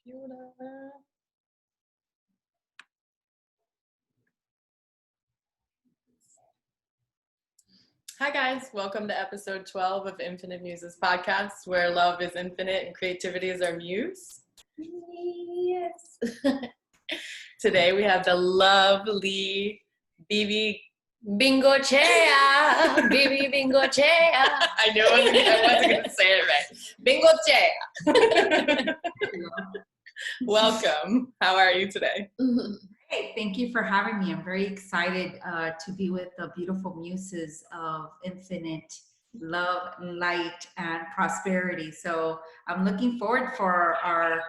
computer. Hi guys, welcome to episode 12 of Infinite Muses podcast, where love is infinite and creativity is our muse. Yes. Today we have the lovely BB Bengochea. BB Bengochea. I knew I wasn't going to say it right. Bengochea. Welcome. How are you today? Hey, thank you for having me. I'm very excited to be with the beautiful muses of infinite love, light, and prosperity. So I'm looking forward for our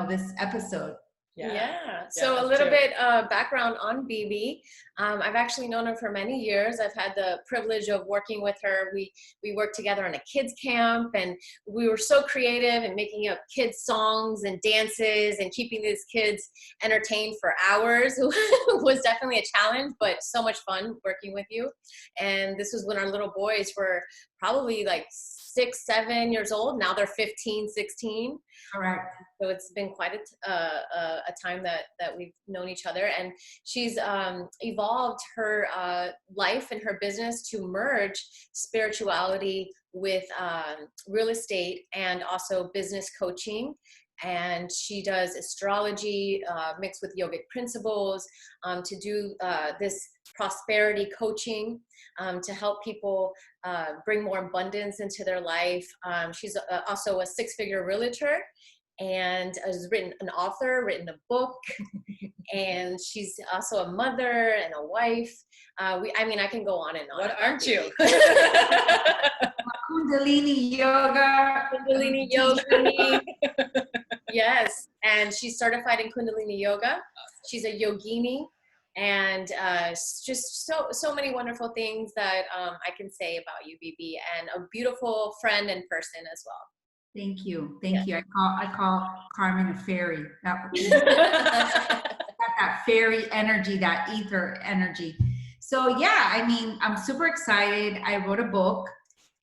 this episode. Yeah. So a little bit background on BB. I've actually known her for many years. I've had the privilege of working with her. We worked together in a kids camp, and we were so creative in making up kids songs and dances and keeping these kids entertained for hours. Was definitely a challenge, but so much fun working with you. And this was when our little boys were probably like 6, 7 years old. Now they're 15, 16. Correct. So it's been quite a time that we've known each other, and she's evolved her life and her business to merge spirituality with real estate and also business coaching. And she does astrology mixed with yogic principles to do this prosperity coaching to help people bring more abundance into their life. She's also a 6-figure realtor, and has written a book, and she's also a mother and a wife. I can go on and on. What aren't you? Kundalini yoga. Kundalini yoga. Yes, and she's certified in Kundalini yoga. She's a yogini, and just so many wonderful things that I can say about you, BB, and a beautiful friend and person as well. Thank you. I call Carmen a fairy. That fairy energy, that ether energy. So yeah, I'm super excited. I wrote a book,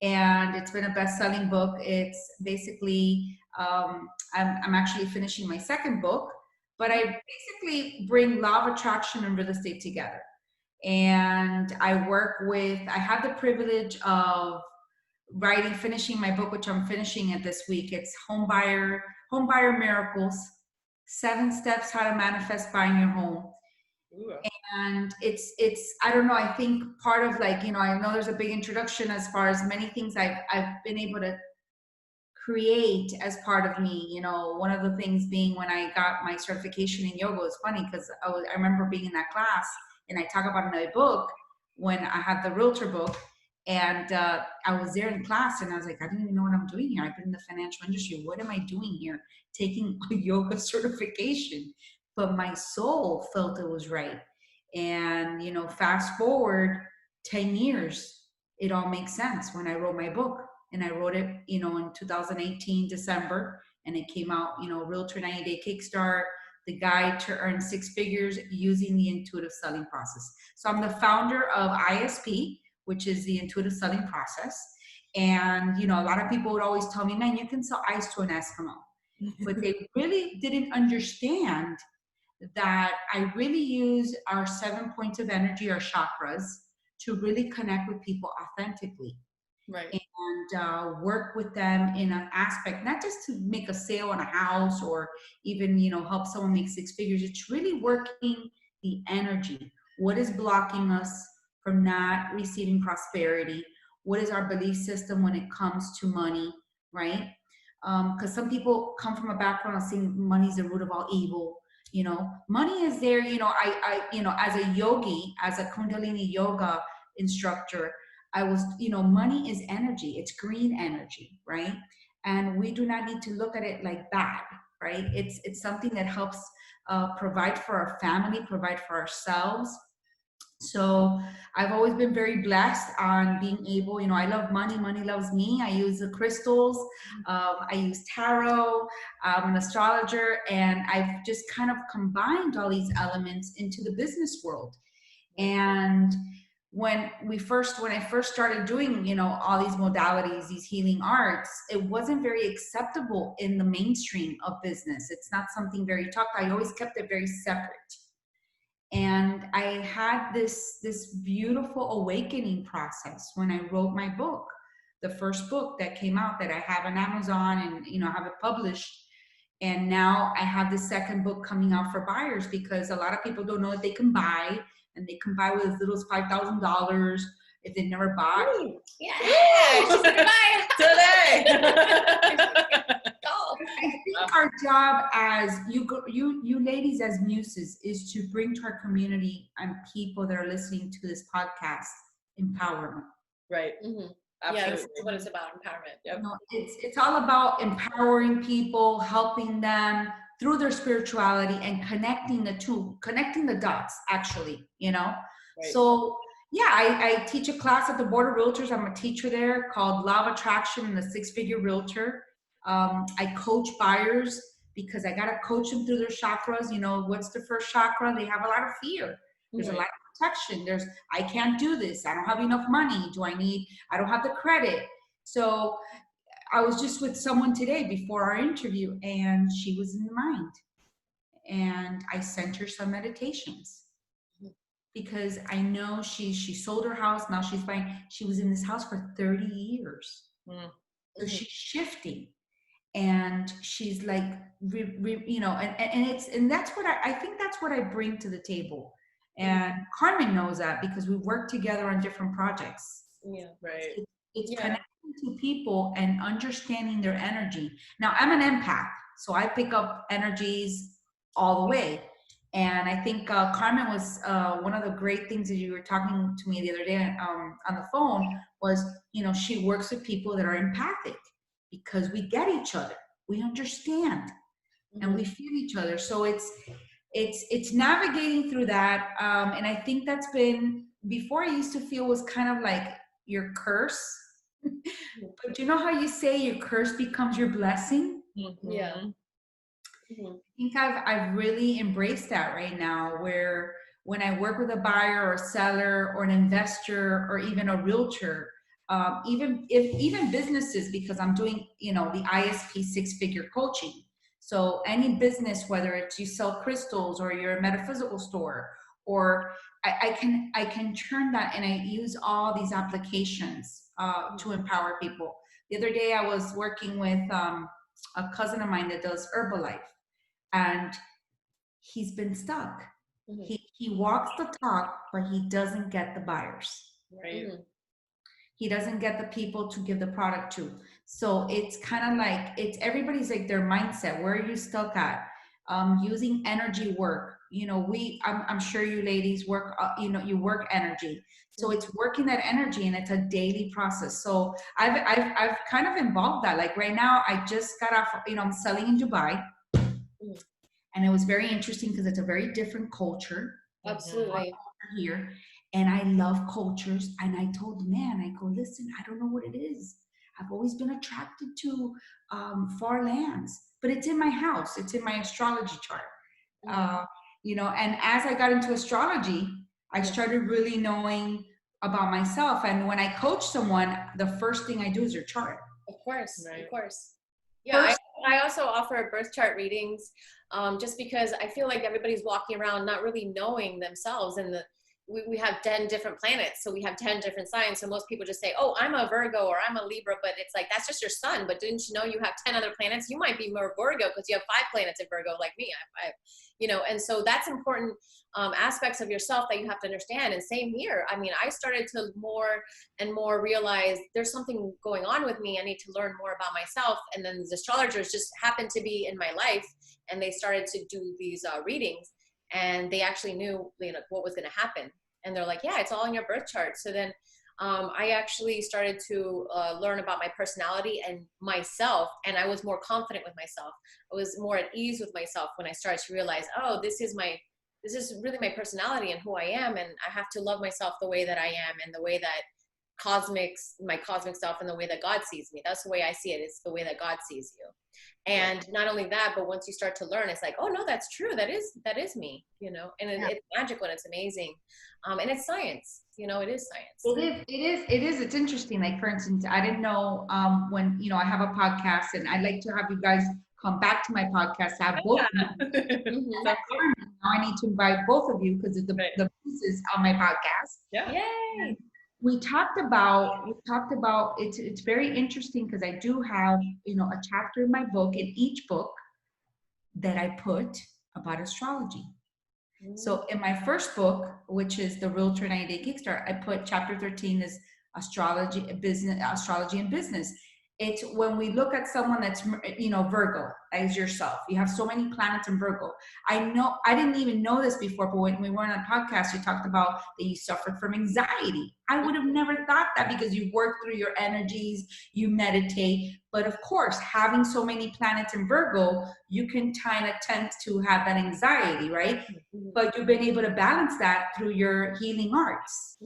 and it's been a best-selling book. It's basically, I'm actually finishing my second book, but I basically bring law of attraction and real estate together. And I have the privilege of finishing my book, which I'm finishing it this week. It's Home Buyer Miracles, 7 Steps How to Manifest Buying Your Home. Ooh. And it's I don't know, I think part of I know there's a big introduction as far as many things I've been able to create as part of me. One of the things being when I got my certification in yoga. It's funny because I remember being in that class, and I talk about it in my book when I had the Realtor book. And I was there in class, and I was like, I didn't even know what I'm doing here. I've been in the financial industry. What am I doing here? Taking a yoga certification. But my soul felt it was right. And, fast forward 10 years, it all makes sense when I wrote my book. And I wrote it, in 2018, December. And it came out, Realtor 90-day Kickstart, the guide to earn 6 figures using the intuitive selling process. So I'm the founder of ISP, which is the intuitive selling process. And, a lot of people would always tell me, man, you can sell ice to an Eskimo. But they really didn't understand that I really use our 7 points of energy, our chakras, to really connect with people authentically. Right. And work with them in an aspect, not just to make a sale on a house or even, help someone make 6 figures. It's really working the energy. What is blocking us from not receiving prosperity? What is our belief system when it comes to money, right? Because some people come from a background of saying money is the root of all evil. Money is there. As a yogi, as a Kundalini yoga instructor, I was, money is energy. It's green energy, right? And we do not need to look at it like that, right? It's something that helps provide for our family, provide for ourselves. So I've always been very blessed on being able, I love money, money loves me. I use the crystals, I use tarot, I'm an astrologer, and I've just kind of combined all these elements into the business world. And when I first started doing, you know, all these modalities, these healing arts, it wasn't very acceptable in the mainstream of business. It's not something very talked. I always kept it very separate. And I had this beautiful awakening process when I wrote my book, the first book that came out that I have on Amazon and, you know, have it published. And now I have the second book coming out for buyers, because a lot of people don't know that they can buy, and they can buy with as little as $5,000 if they never bought. Ooh, yeah, she's gonna buy Today. Oh. I think our job as you ladies as muses is to bring to our community and people that are listening to this podcast empowerment. Right. Mm-hmm. Absolutely. Yeah, that's what it's about, empowerment. Yep. You know, it's all about empowering people, helping them through their spirituality, and connecting the dots, actually, you know. Right. So yeah, I teach a class at the Board of Realtors. I'm a teacher there, called Law of Attraction and the Six-Figure Realtor. I coach buyers because I got to coach them through their chakras. You know, what's the first chakra? They have a lot of fear. There's a lot of protection. There's, I can't do this. I don't have enough money. I don't have the credit. So I was just with someone today before our interview, and she was in the mind. And I sent her some meditations, because I know she sold her house. Now she's buying. She was in this house for 30 years. So she's shifting. And she's like, you know, and that's what I think that's what I bring to the table. And Carmen knows that, because we work together on different projects. Yeah. Right. It's connecting to people and understanding their energy. Now, I'm an empath, so I pick up energies all the way. And I think Carmen was one of the great things that you were talking to me the other day on the phone was, you know, she works with people that are empathic, because we get each other, we understand, and we feel each other. So it's navigating through that. And I think that's been, before I used to feel was kind of like your curse. But you know how you say your curse becomes your blessing? Yeah. I think I've really embraced that right now, where when I work with a buyer or a seller or an investor or even a realtor, even businesses, because I'm doing, you know, the ISP 6-figure coaching. So any business, whether it's you sell crystals or you're a metaphysical store, or I can turn that, and I use all these applications to empower people. The other day I was working with a cousin of mine that does Herbalife, and he's been stuck. He walks the talk, but he doesn't get the buyers. Right. He doesn't get the people to give the product to. So it's kind of like, it's everybody's like their mindset. Where are you stuck at? Using energy work. You know, I'm sure you ladies work, you know, you work energy. So it's working that energy, and it's a daily process. So I've kind of involved that. Like right now, I just got off, you know, I'm selling in Dubai. And it was very interesting because it's a very different culture. Absolutely. Here. And I love cultures. And I told the man, I go, listen, I don't know what it is. I've always been attracted to far lands, but it's in my house. It's in my astrology chart. You know, and as I got into astrology, I started really knowing about myself. And when I coach someone, the first thing I do is your chart. Of course. Right. Of course. Yeah, I also offer birth chart readings, just because I feel like everybody's walking around not really knowing themselves, and we have 10 different planets, so we have 10 different signs. So most people just say, oh, I'm a Virgo or I'm a Libra, but it's like, that's just your sun. But didn't you know you have 10 other planets? You might be more Virgo because you have 5 planets in Virgo like me. You know, and so that's important aspects of yourself that you have to understand. And same here. I mean, I started to more and more realize there's something going on with me. I need to learn more about myself. And then the astrologers just happened to be in my life, and they started to do these readings, and they actually knew, you know, what was going to happen. And they're like, yeah, it's all in your birth chart. So then I actually started to learn about my personality and myself, and I was more confident with myself. I was more at ease with myself when I started to realize, oh, this is really my personality and who I am, and I have to love myself the way that I am and the way that my cosmic self in the way that God sees me. That's the way I see it. It's the way that God sees you. And not only that, but once you start to learn, it's like, oh no, that's true. That is me, you know, and it's magical and it's amazing. And it's science, you know, it is science. It's interesting. Like, for instance, I didn't know, when, you know, I have a podcast, and I'd like to have you guys come back to my podcast, have both of you. Now I need to invite both of you, because the pieces on my podcast. Yay. We talked about it's very interesting, because I do have, you know, a chapter in my book, in each book, that I put about astrology. So in my first book, which is the Realtor 90-Day Kickstart, I put chapter 13 is astrology and business. It's when we look at someone that's, you know, Virgo, as yourself. You have so many planets in Virgo. I know, I didn't even know this before, but when we were on a podcast, you talked about that you suffered from anxiety. I would have never thought that, because you work through your energies, you meditate. But of course, having so many planets in Virgo, you can kind of tend to have that anxiety, right? But you've been able to balance that through your healing arts.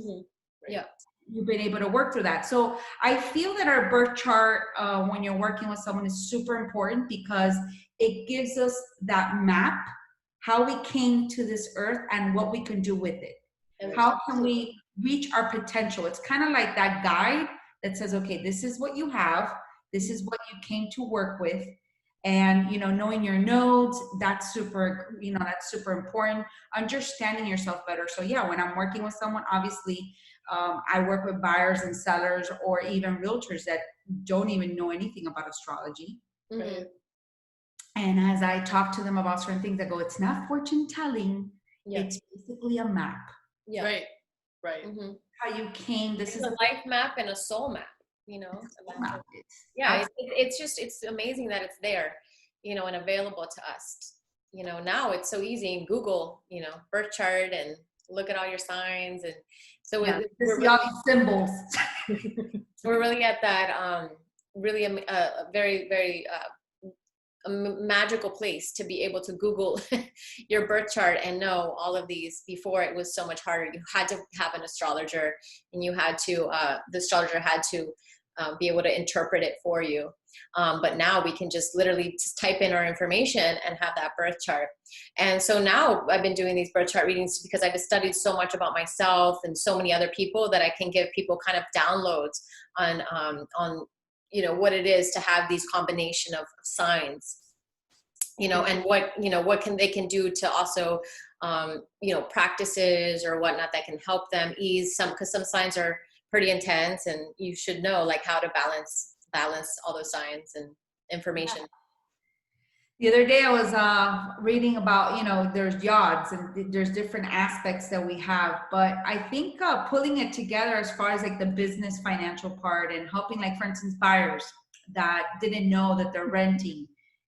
Yeah. You've been able to work through that. So I feel that our birth chart, when you're working with someone, is super important, because it gives us that map, how we came to this earth and what we can do with it. And how can we reach our potential? It's kind of like that guide that says, okay, this is what you have. This is what you came to work with. And, you know, knowing your nodes, that's super important. Understanding yourself better. So yeah, when I'm working with someone, obviously, I work with buyers and sellers, or even realtors that don't even know anything about astrology. And as I talk to them about certain things, I go, it's not fortune telling. It's basically a map. Right. How you came. This is a life map and a soul map, you know. It's amazing that it's there, you know, and available to us. You know, now it's so easy in Google, you know, birth chart, and look at all your signs. And so we're really, all these symbols. We're really at that really a very, very a magical place to be able to Google your birth chart and know all of these. Before, it was so much harder. You had to have an astrologer, and you had to the astrologer had to be able to interpret it for you. But now we can just literally just type in our information and have that birth chart. And so now I've been doing these birth chart readings because I've studied so much about myself and so many other people, that I can give people kind of downloads on you know, what it is to have these combination of signs, you know, and what they can do to also, you know, practices or whatnot that can help them ease some, because some signs are pretty intense, and you should know like how to balance all those signs and information. The other day I was reading about, you know, there's yods and there's different aspects that we have, but I think pulling it together as far as like the business financial part, and helping, like, for instance, buyers that didn't know that they're renting,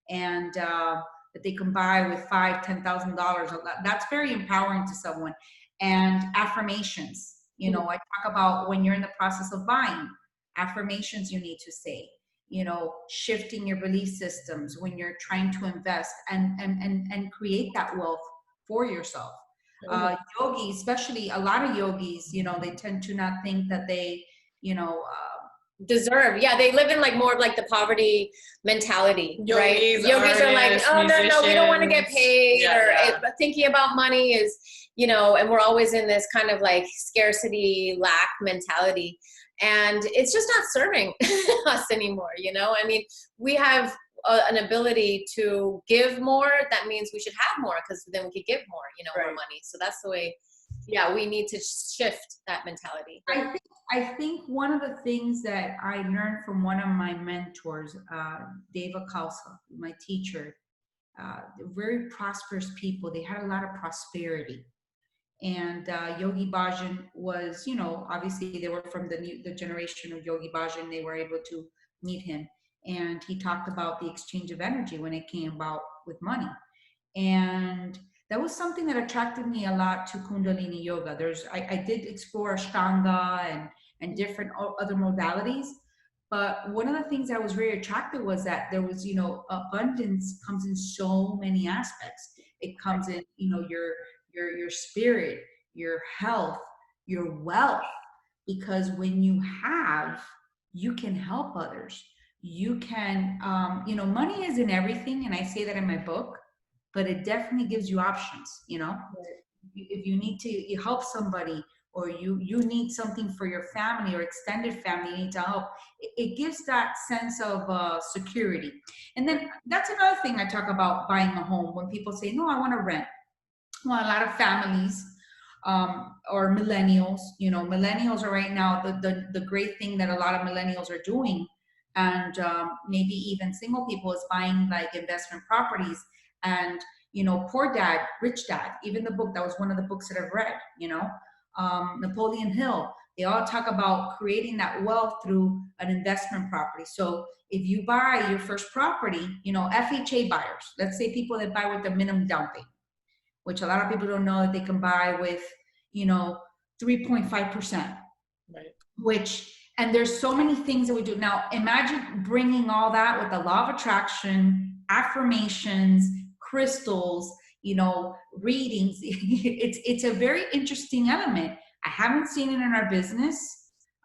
and that they can buy with $5,000-$10,000. That's very empowering to someone. And affirmations, you know, I talk about when you're in the process of buying, affirmations you need to say. You know, shifting your belief systems when you're trying to invest and create that wealth for yourself. Yogis, especially a lot of yogis, you know, they tend to not think that they, you know, deserve. Yeah, they live in like more of like the poverty mentality, right? Yogis artists, are like, oh no, we don't want to get paid, thinking about money is, you know, and we're always in this kind of like scarcity, lack mentality. And it's just not serving us anymore, you know? I mean, we have an ability to give more. That means we should have more, because then we could give more, you know, more money. So that's the way, we need to shift that mentality. I think one of the things that I learned from one of my mentors, Dave Akalsa, my teacher, very prosperous people. They had a lot of prosperity. And Yogi Bhajan was, you know, obviously they were from the generation of Yogi Bhajan. They were able to meet him, and he talked about the exchange of energy when it came about with money. And that was something that attracted me a lot to Kundalini yoga. I did explore Ashtanga and different other modalities, but one of the things that was very attractive was that there was, you know, abundance comes in so many aspects. It comes in, you know, your spirit, your health, your wealth, because when you have, you can help others. You can, money isn't everything. And I say that in my book, but it definitely gives you options, if you need to help somebody, or you need something for your family or extended family, you need to help. It gives that sense of security. And then that's another thing I talk about buying a home. When people say, no, I want to rent. Well, a lot of families or millennials, millennials are right now the great thing that a lot of millennials are doing, and maybe even single people, is buying like investment properties. And Poor Dad, Rich Dad, even the book, that was one of the books that I've read, Napoleon Hill, they all talk about creating that wealth through an investment property. So if you buy your first property, FHA buyers, let's say people that buy with the minimum down payment, which a lot of people don't know that they can buy with, 3.5%. Right. And there's so many things that we do. Now, imagine bringing all that with the law of attraction, affirmations, crystals, readings. It's a very interesting element. I haven't seen it in our business,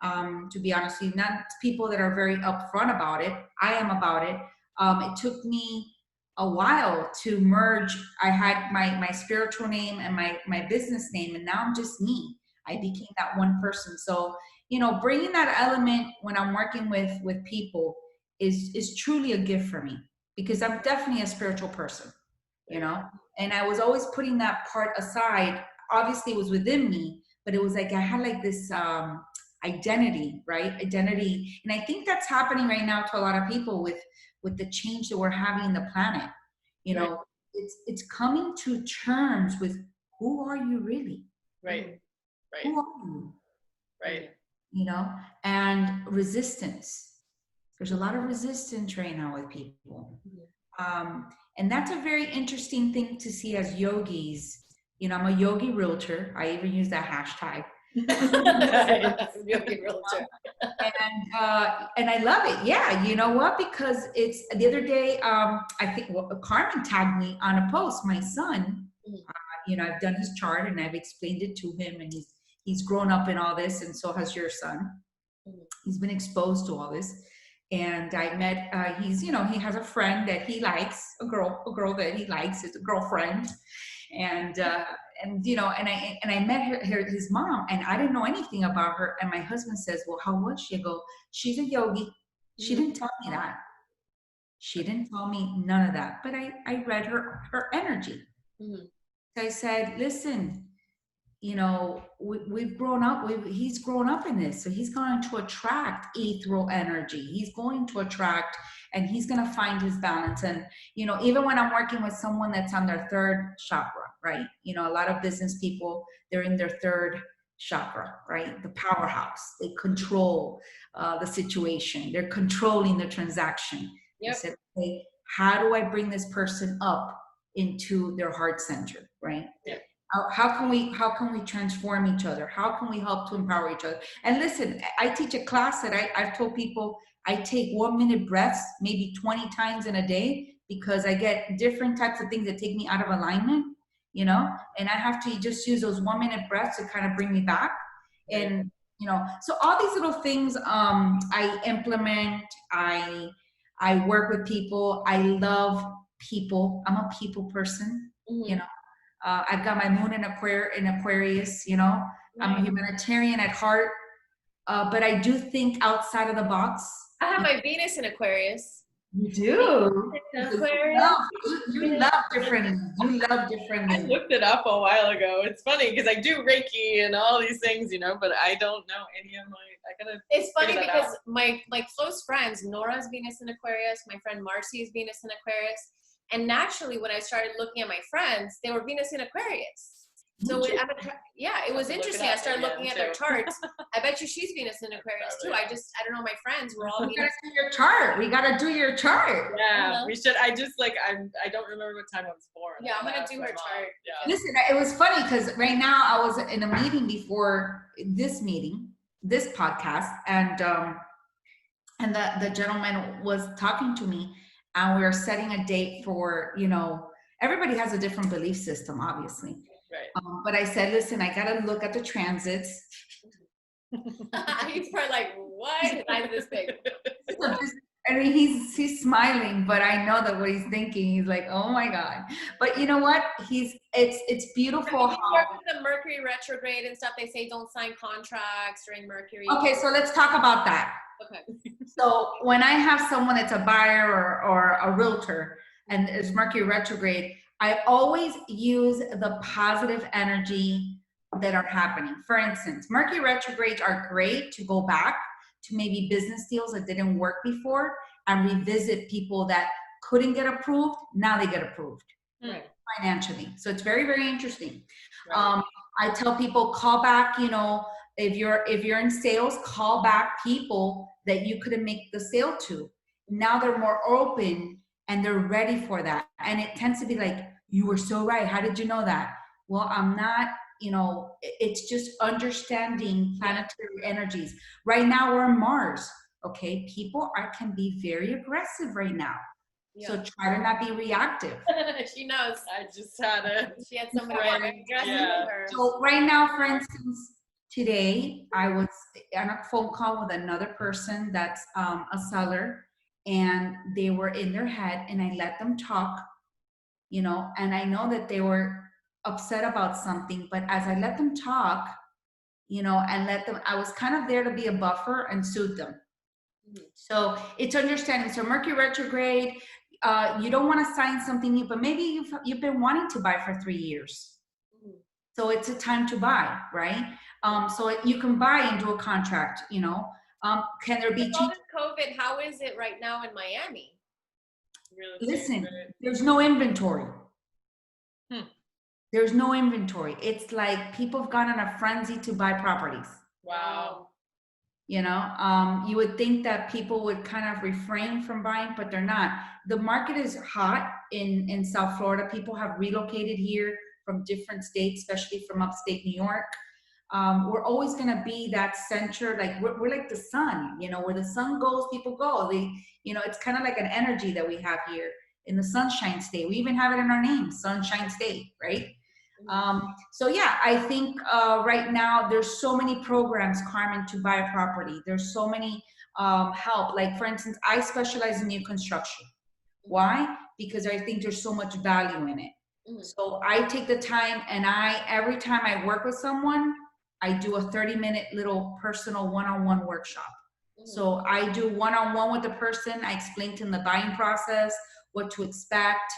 to be honest with you, not people that are very upfront about it. I am about it. It took me a while to merge. I had my spiritual name and my business name, and now I'm just me. I became that one person. So, bringing that element when I'm working with people is truly a gift for me, because I'm definitely a spiritual person, and I was always putting that part aside. Obviously it was within me, but it was like I had like this identity. And I think that's happening right now to a lot of people with the change that we're having in the planet. Right. It's coming to terms with, who are you really? Right. Who are you? Right. And resistance. There's a lot of resistance right now with people. And that's a very interesting thing to see as yogis. I'm a yogi realtor. I even use that hashtag. Yogi Realtor. And I love it. Yeah, you know what? Because it's the other day, I think Carmen tagged me on a post. My son, I've done his chart and I've explained it to him, and he's grown up in all this, and so has your son. He's been exposed to all this. And I met, he has a friend that he likes, a girl that he likes, is a girlfriend. And I met his mom, and I didn't know anything about her. And my husband says, well, how was she? I go, she's a yogi. She didn't tell me that. She didn't tell me none of that, but I read her energy. So I said, listen, we've grown up, he's grown up in this. So he's going to attract ethereal energy. He's going to attract, and he's going to find his balance. And, even when I'm working with someone that's on their third chakra, right? A lot of business people, they're in their third chakra, right? The powerhouse. They control the situation. They're controlling the transaction. Yep. I said, okay, how do I bring this person up into their heart center, right? Yeah. How can we transform each other? How can we help to empower each other? And listen, I teach a class that I've told people I take 1 minute breaths maybe 20 times in a day, because I get different types of things that take me out of alignment, and I have to just use those 1 minute breaths to kind of bring me back. And, so all these little things I implement. I work with people. I love people. I'm a people person, I've got my moon in Aquarius, I'm a humanitarian at heart, but I do think outside of the box. I have my Venus in Aquarius. You do? Aquarius. You love differently. You love differently. I looked it up a while ago. It's funny because I do Reiki and all these things, but I don't know any of It's funny because my close friends, Nora's Venus in Aquarius, my friend Marcy's Venus in Aquarius. And naturally, when I started looking at my friends, they were Venus in Aquarius. So it was interesting. I started looking at their charts. I bet you she's Venus in Aquarius too. I don't know. My friends were all Venus. We gotta do your chart. We gotta do your chart. Yeah, we should. I don't remember what time I was born. Yeah, I'm gonna do her chart. Yeah. Listen, it was funny because right now I was in a meeting before this podcast, and the gentleman was talking to me. And we were setting a date for, everybody has a different belief system, obviously. Right. But I said, listen, I got to look at the transits. He's probably like, what? His eyes this big. I mean, he's smiling, but I know that what he's thinking. He's like, oh my God. But you know what? It's beautiful. He's working with the Mercury retrograde and stuff. They say don't sign contracts during Mercury. Okay, so let's talk about that. Okay. So when I have someone that's a buyer or a realtor and it's Mercury retrograde, I always use the positive energy that are happening. For instance, Mercury retrogrades are great to go back to maybe business deals that didn't work before and revisit people that couldn't get approved. Now they get approved financially. So it's very, very interesting. Right. I tell people, call back, you know, if you're in sales, call back people that you couldn't make the sale to. Now they're more open and they're ready for that. And it tends to be like, you were so right. How did you know that? Well, I'm not, you know, it's just understanding planetary energies. Right now we're on Mars. Okay. People can be very aggressive right now. Yeah. So try to not be reactive. She knows. She had somebody aggressive with her. So right now, for instance, today I was on a phone call with another person that's a seller, and they were in their head, and I let them talk, you know, and I know that they were upset about something, but as I let them talk, you know, and I was kind of there to be a buffer and soothe them. So it's understanding. So Mercury retrograde, you don't want to sign something new, but maybe you've been wanting to buy for 3 years. So it's a time to buy, right? So you can buy and do a contract, you know. Can there be all this COVID? How is it right now in Miami? Listen, there's no inventory. There's no inventory. It's like people have gone on a frenzy to buy properties. Wow. You know, you would think that people would kind of refrain from buying, but they're not. The market is hot in South Florida. People have relocated here from different states, especially from upstate New York. We're always going to be that center, like we're like the sun, you know, where the sun goes, people go. You know, it's kind of like an energy that we have here in the Sunshine State. We even have it in our name, Sunshine State, right? So yeah, I think right now there's so many programs, Carmen, to buy a property. There's so many help. Like for instance, I specialize in new construction. Why? Because I think there's so much value in it. So I take the time, and every time I work with someone, I do a 30-minute little personal one-on-one workshop. So I do one-on-one with the person. I explain to them the buying process, what to expect,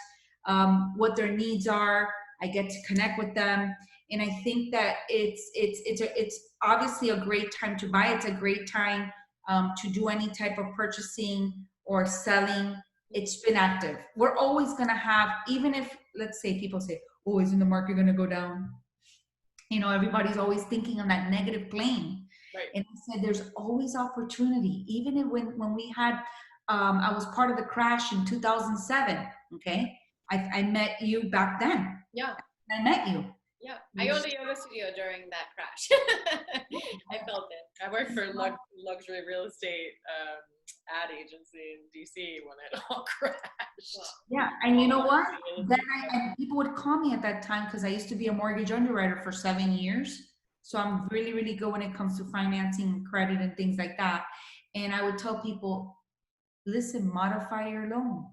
what their needs are. I get to connect with them. And I think that it's obviously a great time to buy. It's a great time to do any type of purchasing or selling. It's been active. We're always going to have, even if, let's say, people say, oh, isn't the market going to go down? You know, everybody's always thinking on that negative plane. Right. And I said, there's always opportunity. Even when we had, I was part of the crash in 2007, okay? I met you back then. Yeah. I met you. Yeah. I owned a yoga studio during that crash. I felt it. I worked for luxury real estate ad agency in DC when it all crashed. Yeah, and you know what? Then and people would call me at that time because I used to be a mortgage underwriter for 7 years. So I'm really, really good when it comes to financing, credit, and things like that. And I would tell people, listen, modify your loan.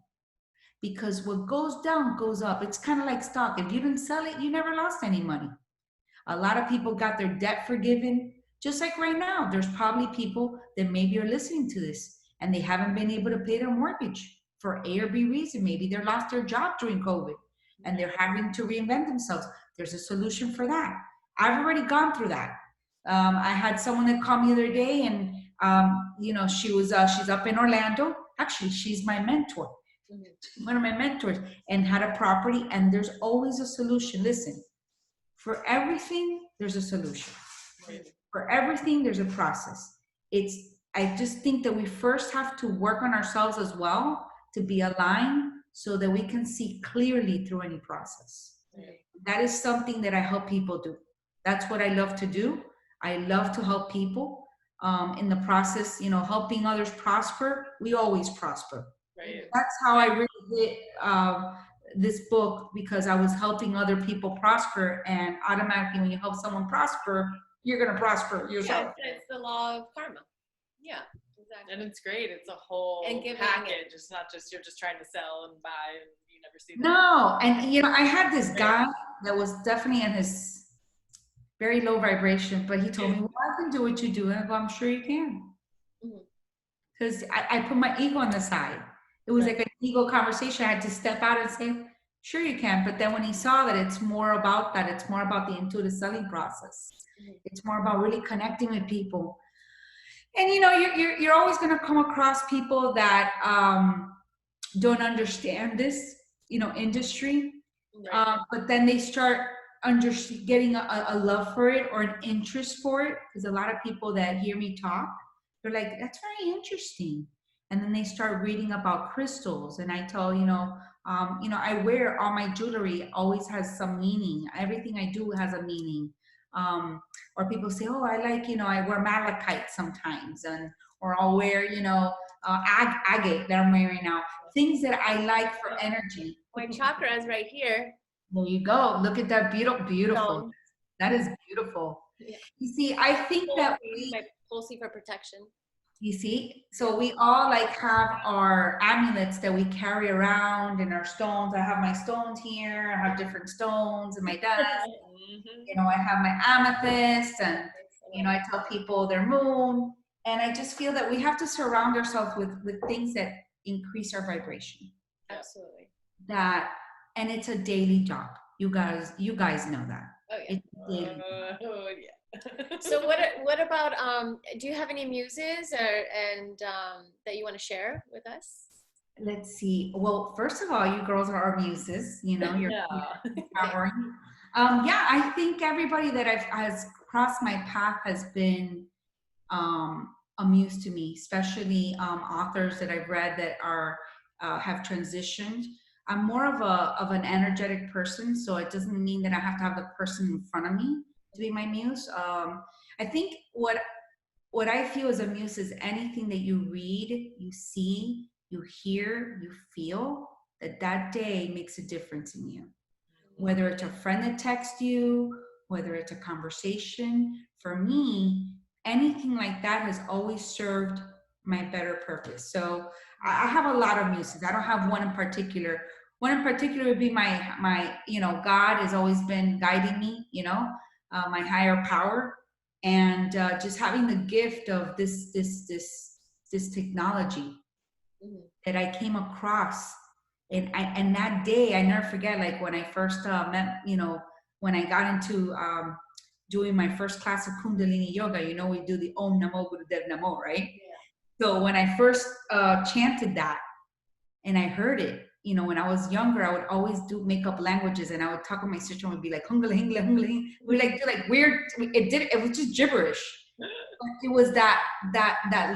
Because what goes down goes up. It's kind of like stock. If you didn't sell it, you never lost any money. A lot of people got their debt forgiven. Just like right now, there's probably people that maybe are listening to this and they haven't been able to pay their mortgage for A or B reason. Maybe they lost their job during COVID and they're having to reinvent themselves. There's a solution for that. I've already gone through that. I had someone that called me the other day, and you know, she's up in Orlando. Actually, she's my mentor. One of my mentors, and had a property, and there's always a solution. Listen, for everything, there's a solution. For everything, there's a process. I just think that we first have to work on ourselves as well to be aligned so that we can see clearly through any process. That is something that I help people do. That's what I love to do. I love to help people in the process, you know, helping others prosper. We always prosper. Right. That's how I really did this book, because I was helping other people prosper, and automatically when you help someone prosper, you're going to prosper yourself. Yeah, it's the law of karma. Yeah, exactly. And it's great. It's a whole package. It's not just you're just trying to sell and buy and you never see that. No, and you know, I had this guy that was definitely in his very low vibration, but he told me, well, I can do what you do. And I go, I'm sure you can. Because I put my ego on the side. It was like an ego conversation. I had to step out and say, sure you can. But then when he saw that it's more about that, it's more about the intuitive selling process. It's more about really connecting with people. And you know, you're always going to come across people that don't understand this, you know, industry. But then they start getting a love for it or an interest for it. Because a lot of people that hear me talk, they're like, that's very interesting. And then they start reading about crystals. And I tell, you know, I wear all my jewelry always has some meaning. Everything I do has a meaning. Or people say, oh, I like, you know, I wear malachite sometimes, or I'll wear, you know, agate that I'm wearing now. Things that I like for energy. My chakra is right here. There you go. Look at that beautiful. No. That is beautiful. Yeah. You see, I think that my pulsey for protection. You see, so we all like have our amulets that we carry around and our stones. I have my stones here. I have different stones in my desk. You know, I have my amethyst, and you know, I tell people their moon. And I just feel that we have to surround ourselves with things that increase our vibration. Absolutely. And it's a daily job. You guys know that. Oh yeah. It's a daily job. So what about do you have any muses that you want to share with us? Let's see. Well, first of all, you girls are our muses. You know, you're empowering. Yeah, I think everybody that has crossed my path has been a muse to me, especially authors that I've read that have transitioned. I'm more of an energetic person, so it doesn't mean that I have to have the person in front of me to be my muse. I think what I feel as a muse is anything that you read, you see, you hear, you feel, that day makes a difference in you. Whether it's a friend that texts you, whether it's a conversation. For me, anything like that has always served my better purpose. So I have a lot of muses. I don't have one in particular. One in particular would be my you know, God has always been guiding me, you know, my higher power, and just having the gift of this technology that I came across. And that day, I never forget, like when I first met, you know, when I got into doing my first class of Kundalini yoga, you know, we do the Om Namo Gurudev Namo, right? Yeah. So when I first chanted that and I heard it, you know, when I was younger, I would always make up languages, and I would talk with my sister and would be like, hungla, hingla, hungla. We like do like weird, it was just gibberish. But it was that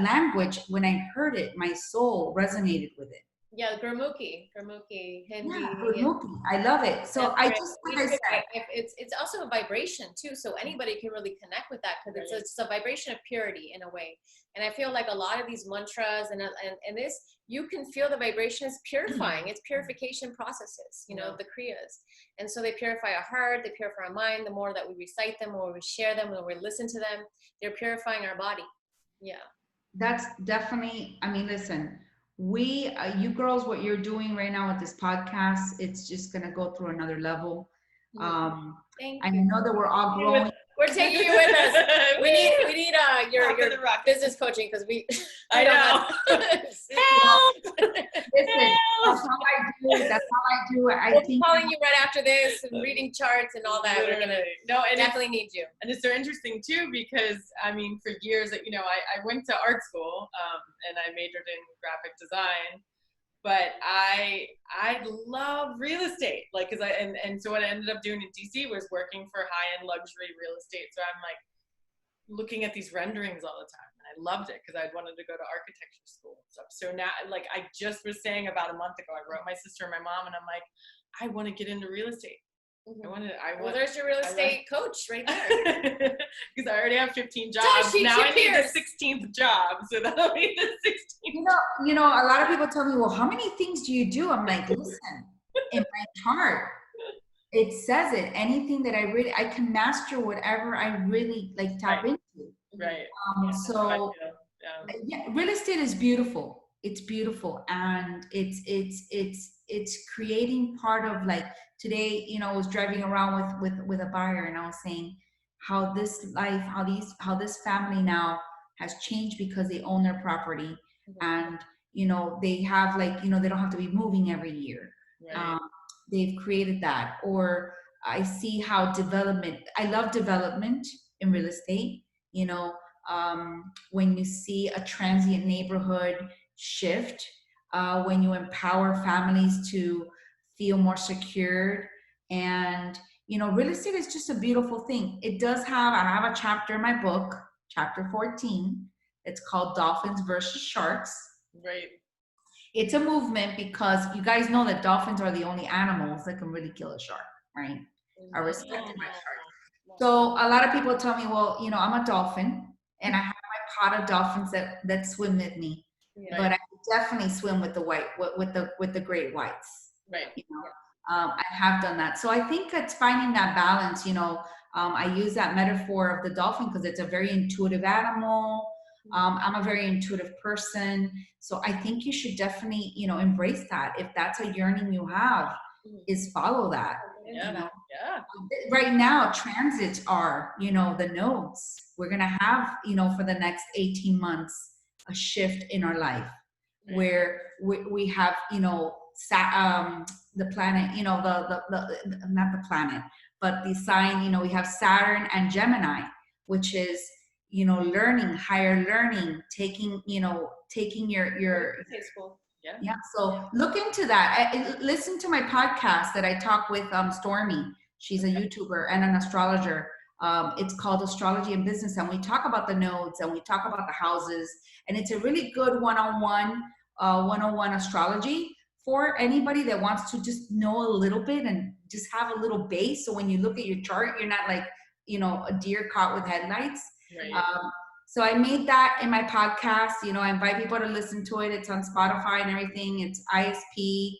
language, when I heard it, my soul resonated with it. Yeah, Gurmukhi, Hindi. Yeah, Gurmukhi. I love it. So I just, like I said, it's also a vibration too. So anybody can really connect with that, because it's a vibration of purity in a way. And I feel like a lot of these mantras and this, you can feel the vibration is purifying. It's purification processes, you know, the kriyas. And so they purify our heart, they purify our mind. The more that we recite them, the more we share them, the more we listen to them, they're purifying our body. Yeah. That's definitely, I mean, listen, you girls, what you're doing right now with this podcast, it's just going to go through another level. Thank I you. know that we're all growing. We're taking you with us. We need your business coaching, because I know. Help! Listen, that's all I do. We're calling you right after this and reading charts and all that. We're gonna definitely need you. And it's so interesting too, because I mean, for years, you know, I went to art school and I majored in graphic design. But I love real estate, like, cause and so what I ended up doing in DC was working for high-end luxury real estate. So I'm like looking at these renderings all the time, and I loved it because I wanted to go to architecture school and stuff. So now, like I just was saying about a month ago, I wrote my sister and my mom, and I'm like, I want to get into real estate. Well, there's your real estate coach right there. Because I already have 15 jobs. Now I need the 16th job, so that'll be the 16th. You know, a lot of people tell me, well, how many things do you do? I'm like, listen, in my chart, it says it. Anything that I can master whatever I really like tap into. Right. So Yeah. yeah, real estate is beautiful. It's beautiful, and it's creating part of, like, today, I was driving around with a buyer, and I was saying how this life, how this family now has changed because they own their property, and they have, like, they don't have to be moving every year. Right. They've created that. Or I see how I love development in real estate. When you see a transient neighborhood shift, when you empower families to feel more secured. And real estate is just a beautiful thing. I have a chapter in my book, chapter 14. It's called Dolphins versus Sharks. Right. It's a movement because you guys know that dolphins are the only animals that can really kill a shark, right? Are respected by sharks. So a lot of people tell me, well, I'm a dolphin, and I have my pod of dolphins that swim with me, but I definitely swim with the with the great whites. Right. I have done that. So I think it's finding that balance. I use that metaphor of the dolphin because it's a very intuitive animal. I'm a very intuitive person. So I think you should definitely, embrace that. If that's a yearning you have, is follow that. Yeah. Right now, transits are, the nodes. We're going to have, for the next 18 months, a shift in our life where we have, the planet, not the planet, but the sign, we have Saturn and Gemini, which is, learning, higher learning, taking your yeah. So look into that. Listen to my podcast that I talk with Stormy. She's a YouTuber and an astrologer. It's called Astrology and Business, and we talk about the nodes and we talk about the houses, and it's a really good one-on-one astrology for anybody that wants to just know a little bit and just have a little base. So when you look at your chart, you're not like, a deer caught with headlights. Right. So I made that in my podcast. I invite people to listen to it. It's on Spotify and everything. It's ISP,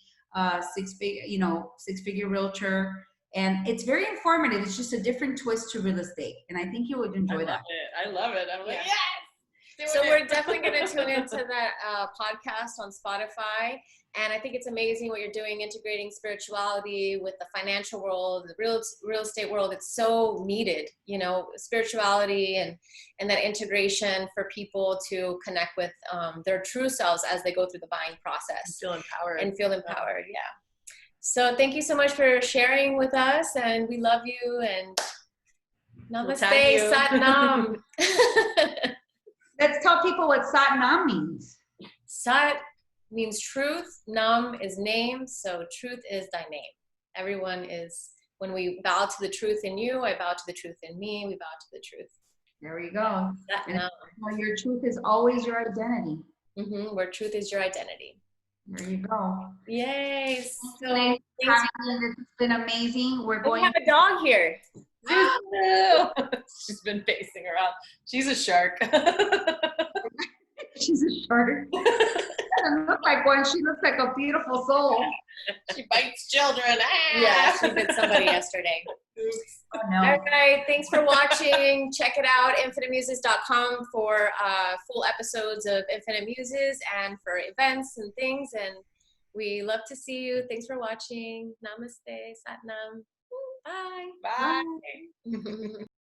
six-figure realtor. And it's very informative. It's just a different twist to real estate. And I think you would enjoy that. I love it. I'm like, yes! So we're definitely going to tune into that podcast on Spotify. And I think it's amazing what you're doing, integrating spirituality with the financial world, the real estate world. It's so needed, spirituality and that integration for people to connect with their true selves as they go through the buying process. And feel empowered. Yeah. So thank you so much for sharing with us, and we love you, and namaste, Sat Nam. Let's tell people what Sat Nam means. Sat means truth, Nam is name, so truth is thy name. Everyone is, when we bow to the truth in you, I bow to the truth in me, we bow to the truth. There we go. Sat Nam. Your truth is always your identity. Where truth is your identity. There you go. Yay. So it's been amazing. We have a dog here. She's been pacing around. She's a shark. She's a shark. She doesn't look like one. She looks like a beautiful soul. She bites children. Yeah, she bit somebody yesterday. Oops. Oh, no. All right, thanks for watching. Check it out, infinitemuses.com for full episodes of Infinite Muses and for events and things. And we love to see you. Thanks for watching. Namaste, Satnam. Bye. Bye.